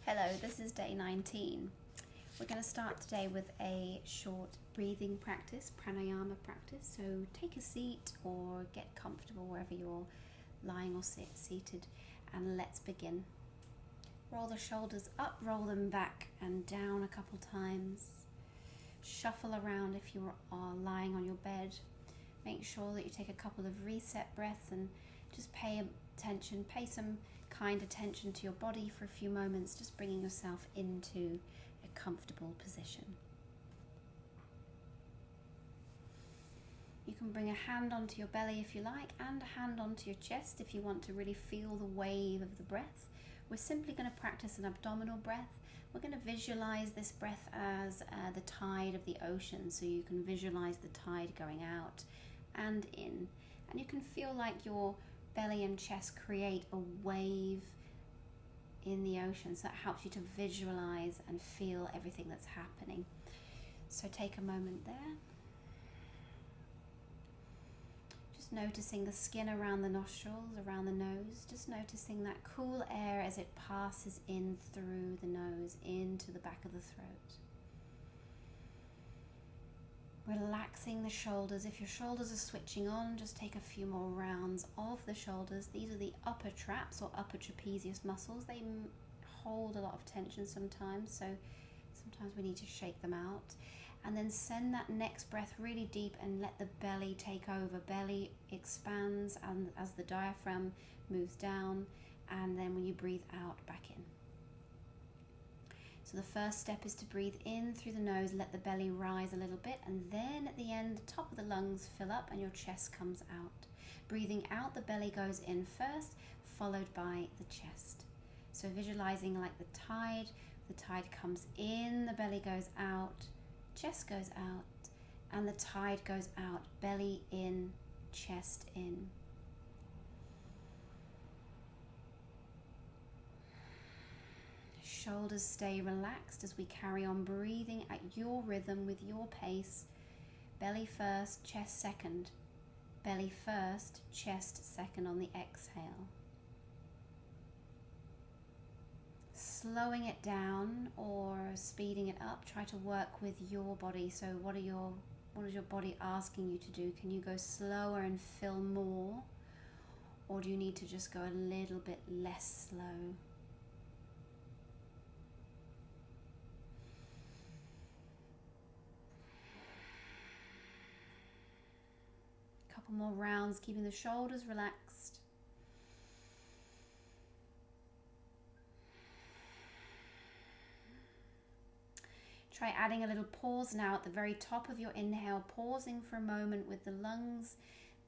Hello, this is day 19. We're going to start today with a short breathing practice, pranayama practice. So take a seat or get comfortable wherever you're lying or seated, and let's begin. Roll the shoulders up, roll them back and down a couple times. Shuffle around if you are lying on your bed. Make sure that you take a couple of reset breaths and just pay attention, pay some kind attention to your body for a few moments, just bringing yourself into a comfortable position. You can bring a hand onto your belly if you like, and a hand onto your chest if you want to really feel the wave of the breath. We're simply going to practice an abdominal breath. We're going to visualize this breath as the tide of the ocean, so you can visualize the tide going out and in, and you can feel like your belly and chest create a wave in the ocean, so that helps you to visualize and feel everything that's happening. So take a moment there. Just noticing the skin around the nostrils, around the nose, just noticing that cool air as it passes in through the nose, into the back of the throat. Relaxing the shoulders. If your shoulders are switching on, just take a few more rounds of the shoulders. These are the upper traps or upper trapezius muscles. They hold a lot of tension sometimes, so sometimes we need to shake them out. And then send that next breath really deep and let the belly take over. Belly expands and as the diaphragm moves down, and then when you breathe out, back in. So the first step is to breathe in through the nose, let the belly rise a little bit, and then at the end, the top of the lungs fill up and your chest comes out. Breathing out, the belly goes in first, followed by the chest. So visualizing like the tide comes in, the belly goes out, chest goes out, and the tide goes out, belly in, chest in. Shoulders stay relaxed as we carry on breathing at your rhythm with your pace. Belly first, chest second. Belly first, chest second on the exhale. Slowing it down or speeding it up, try to work with your body. So what is your body asking you to do? Can you go slower and fill more? Or do you need to just go a little bit less slow? Couple more rounds, keeping the shoulders relaxed. Try adding a little pause now at the very top of your inhale, pausing for a moment with the lungs,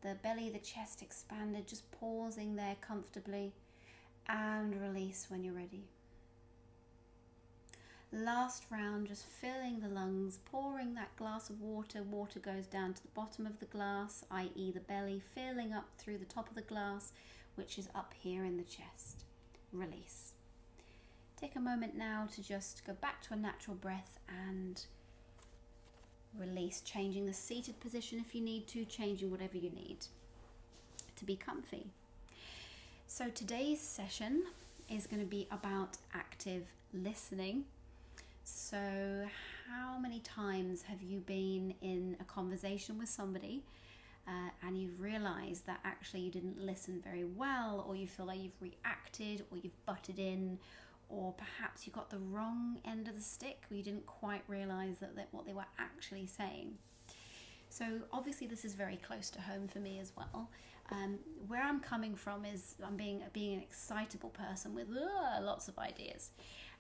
the belly, the chest expanded, just pausing there comfortably, and release when you're ready. Last round, just filling the lungs, pouring that glass of water. Water goes down to the bottom of the glass, i.e. the belly, filling up through the top of the glass, which is up here in the chest. Release. Take a moment now to just go back to a natural breath and release, changing the seated position if you need to, changing whatever you need to be comfy. So today's session is going to be about active listening. So how many times have you been in a conversation with somebody and you've realized that actually you didn't listen very well, or you feel like you've reacted, or you've butted in, or perhaps you got the wrong end of the stick, or you didn't quite realize that what they were actually saying? So obviously this is very close to home for me as well. Where I'm coming from is I'm being an excitable person with lots of ideas.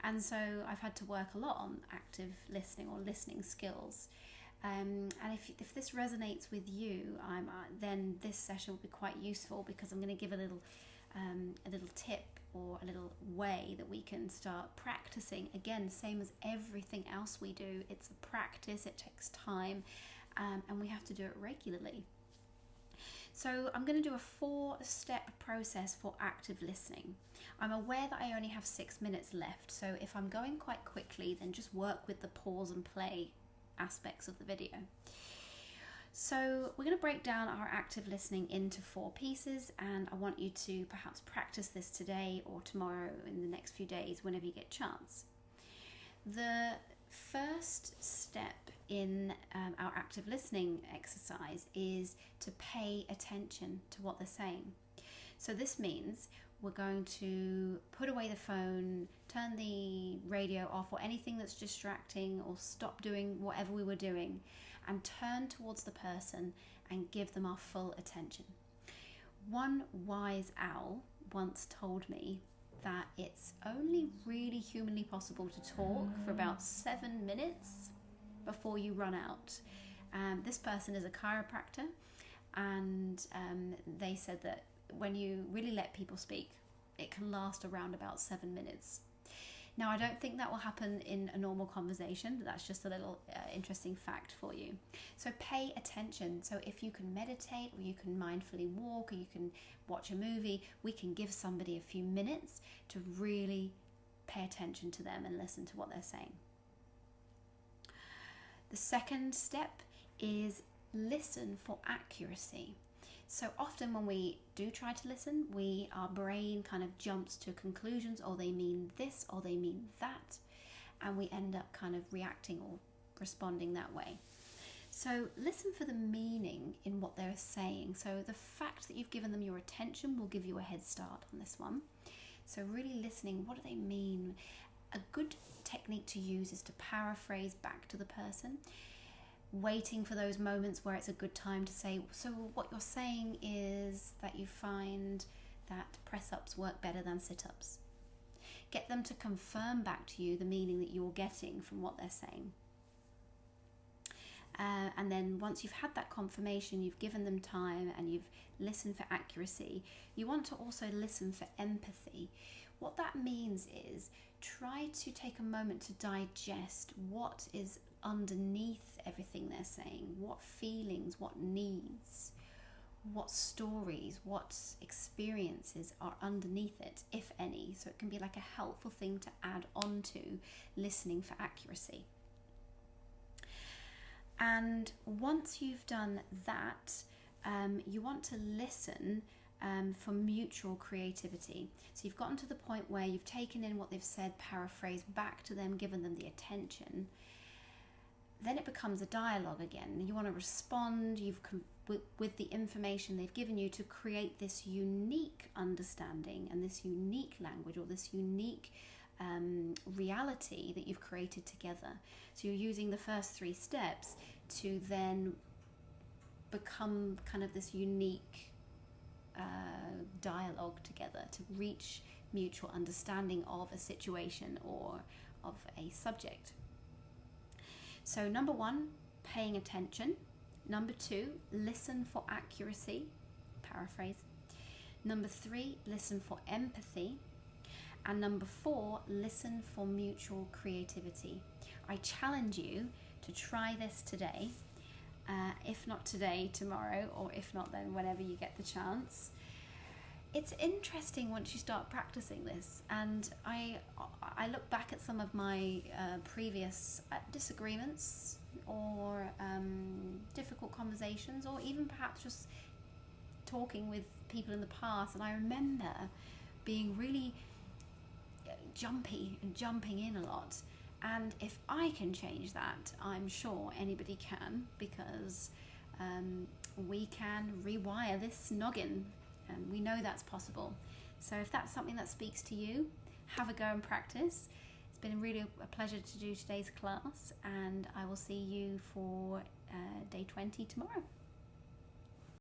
And so I've had to work a lot on active listening or listening skills. And if this resonates with you, then this session will be quite useful, because I'm going to give a little tip or a little way that we can start practicing. Again, same as everything else we do, it's a practice, it takes time, and we have to do it regularly. So I'm going to do a 4-step process for active listening. I'm aware that I only have 6 minutes left, so if I'm going quite quickly, then just work with the pause and play aspects of the video. So we're going to break down our active listening into 4 pieces, and I want you to perhaps practice this today or tomorrow in the next few days whenever you get a chance. The first step in our active listening exercise is to pay attention to what they're saying. So this means we're going to put away the phone, turn the radio off or anything that's distracting, or stop doing whatever we were doing, and turn towards the person and give them our full attention. One wise owl once told me that it's only really humanly possible to talk for about 7 minutes before you run out. This person is a chiropractor, and they said that when you really let people speak, it can last around about 7 minutes. Now, I don't think that will happen in a normal conversation. That's just a little interesting fact for you. So pay attention. So if you can meditate, or you can mindfully walk, or you can watch a movie, we can give somebody a few minutes to really pay attention to them and listen to what they're saying. The second step is listen for accuracy. So often when we do try to listen, our brain kind of jumps to conclusions, or they mean this, or they mean that, and we end up kind of reacting or responding that way. So listen for the meaning in what they're saying. So the fact that you've given them your attention will give you a head start on this one. So really listening, what do they mean? A good technique to use is to paraphrase back to the person, waiting for those moments where it's a good time to say, so what you're saying is that you find that press-ups work better than sit-ups. Get them to confirm back to you the meaning that you're getting from what they're saying. And then once you've had that confirmation, you've given them time and you've listened for accuracy, you want to also listen for empathy. What that means is try to take a moment to digest what is underneath everything they're saying, what feelings, what needs, what stories, what experiences are underneath it, if any. So it can be like a helpful thing to add on to listening for accuracy. And once you've done that, you want to listen for mutual creativity. So you've gotten to the point where you've taken in what they've said, paraphrased back to them, given them the attention. Then it becomes a dialogue again. You want to respond with the information they've given you to create this unique understanding and this unique language, or this unique reality that you've created together. So you're using the first 3 steps to then become kind of this unique dialogue together to reach mutual understanding of a situation or of a subject. So number 1, paying attention. Number 2, listen for accuracy, paraphrase. Number 3, listen for empathy. And number 4, listen for mutual creativity. I challenge you to try this today. If not today, tomorrow, or if not then whenever you get the chance. It's interesting once you start practicing this, and I look back at some of my previous disagreements or difficult conversations, or even perhaps just talking with people in the past, and I remember being really jumpy and jumping in a lot. And if I can change that, I'm sure anybody can, because we can rewire this noggin, and we know that's possible. So if that's something that speaks to you, have a go and practice. It's been really a pleasure to do today's class, and I will see you for day 20 tomorrow.